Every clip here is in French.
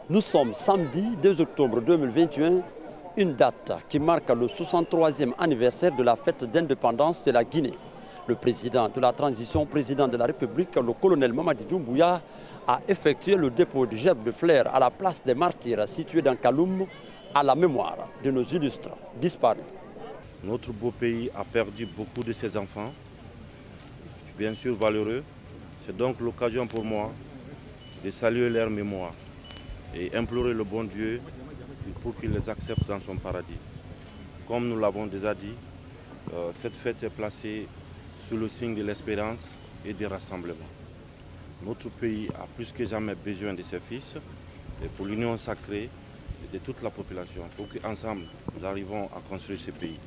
Nous sommes samedi 2 octobre 2021, une date qui marque le 63e anniversaire de la fête d'indépendance de la Guinée. Le président de la transition, président de la République, le colonel Mamadi Doumbouya, a effectué le dépôt de gerbes de fleurs à la place des martyrs située dans Kaloum à la mémoire de nos illustres disparus. Notre beau pays a perdu beaucoup de ses enfants, bien sûr valeureux. C'est donc l'occasion pour moi de saluer leur mémoire et implorer le bon Dieu pour qu'il les accepte dans son paradis. Comme nous l'avons déjà dit, cette fête est placée sous le signe de l'espérance et du rassemblement. Notre pays a plus que jamais besoin de ses fils et pour l'union sacrée de toute la population, pour qu'ensemble nous arrivons à construire ce pays.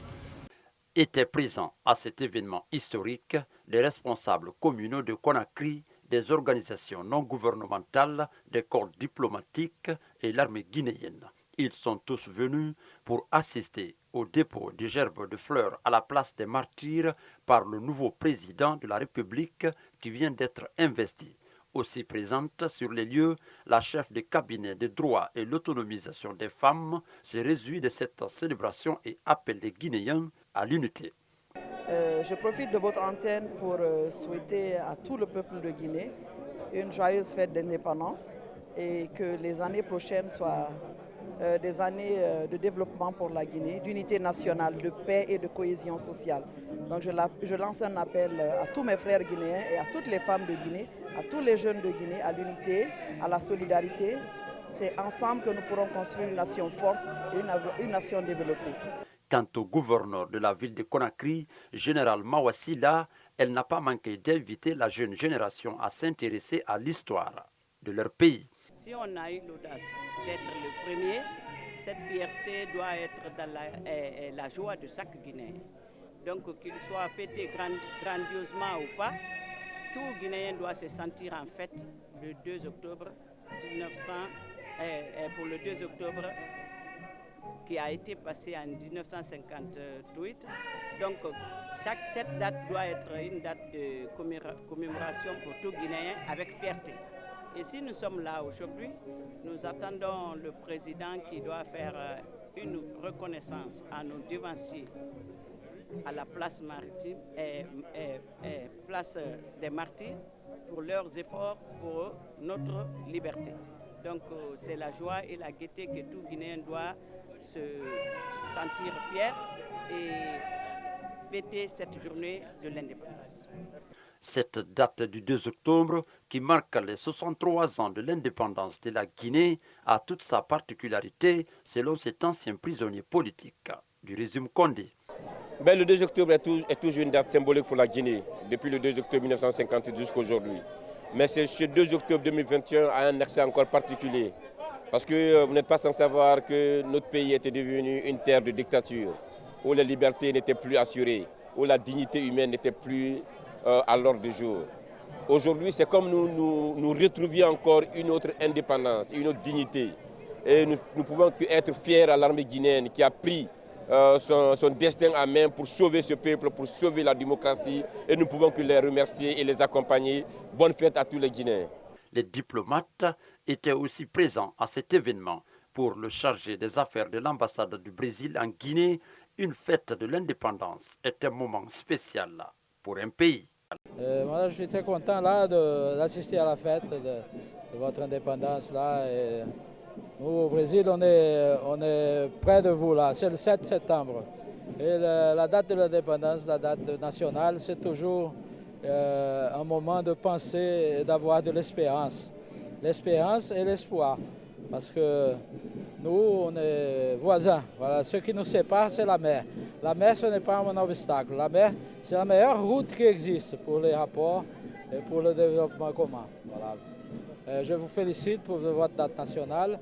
Étaient présents à cet événement historique les responsables communaux de Conakry, des organisations non gouvernementales, des corps diplomatiques et l'armée guinéenne. Ils sont tous venus pour assister au dépôt de gerbes de fleurs à la place des martyrs par le nouveau président de la République qui vient d'être investi. Aussi présente sur les lieux, la chef de cabinet des droits et l'autonomisation des femmes se réjouit de cette célébration et appelle les Guinéens à l'unité. Je profite de votre antenne pour souhaiter à tout le peuple de Guinée une joyeuse fête d'indépendance et que les années prochaines soient des années de développement pour la Guinée, d'unité nationale, de paix et de cohésion sociale. Donc je lance un appel à tous mes frères guinéens et à toutes les femmes de Guinée, à tous les jeunes de Guinée, à l'unité, à la solidarité. C'est ensemble que nous pourrons construire une nation forte et une nation développée. Quant au gouverneur de la ville de Conakry, général Mawassila, elle n'a pas manqué d'inviter la jeune génération à s'intéresser à l'histoire de leur pays. Si on a eu l'audace d'être le premier, cette fierté doit être dans la joie de chaque Guinéen. Donc qu'il soit fêté grandiosement ou pas, tout Guinéen doit se sentir en fête le 2 octobre 1900, pour le 2 octobre qui a été passé en 1958. Donc cette date doit être une date de commémoration pour tout Guinéen avec fierté. Et si nous sommes là aujourd'hui, nous attendons le président qui doit faire une reconnaissance à nos devanciers à la place maritime place des martyrs pour leurs efforts pour notre liberté. Donc c'est la joie et la gaieté que tout Guinéen doit se sentir fier et fêter cette journée de l'indépendance. Cette date du 2 octobre, qui marque les 63 ans de l'indépendance de la Guinée, a toute sa particularité selon cet ancien prisonnier politique du régime Condé. Le 2 octobre est toujours une date symbolique pour la Guinée, depuis le 2 octobre 1958 jusqu'à aujourd'hui. Mais ce 2 octobre 2021 a un accès encore particulier, parce que vous n'êtes pas sans savoir que notre pays était devenu une terre de dictature, où les libertés n'étaient plus assurées, où la dignité humaine n'était plus à l'ordre du jour. Aujourd'hui, c'est comme nous retrouvions encore une autre indépendance, une autre dignité. Et nous pouvons être fiers à l'armée guinéenne qui a pris son destin à main pour sauver ce peuple, pour sauver la démocratie. Et nous pouvons que les remercier et les accompagner. Bonne fête à tous les Guinéens. Les diplomates étaient aussi présents à cet événement. Pour le chargé des affaires de l'ambassade du Brésil en Guinée, une fête de l'indépendance est un moment spécial pour un pays. Moi, je suis très content là d'assister à la fête de votre indépendance là. Et nous, au Brésil, on est près de vous là. C'est le 7 septembre. Et la date de l'indépendance, la date nationale, c'est toujours un moment de penser et d'avoir de l'espérance. L'espérance et l'espoir. Parce que nous, on est voisins. Voilà. Ce qui nous sépare, c'est la mer. La mer, ce n'est pas un obstacle. La mer, c'est la meilleure route qui existe pour les rapports et pour le développement commun. Voilà. Je vous félicite pour votre date nationale.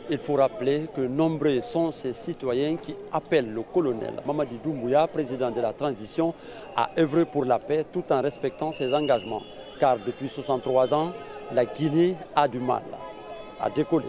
Il faut rappeler que nombreux sont ces citoyens qui appellent le colonel Mamadi Doumbouya, président de la transition, à œuvrer pour la paix tout en respectant ses engagements. Car depuis 63 ans, la Guinée a du mal à décoller.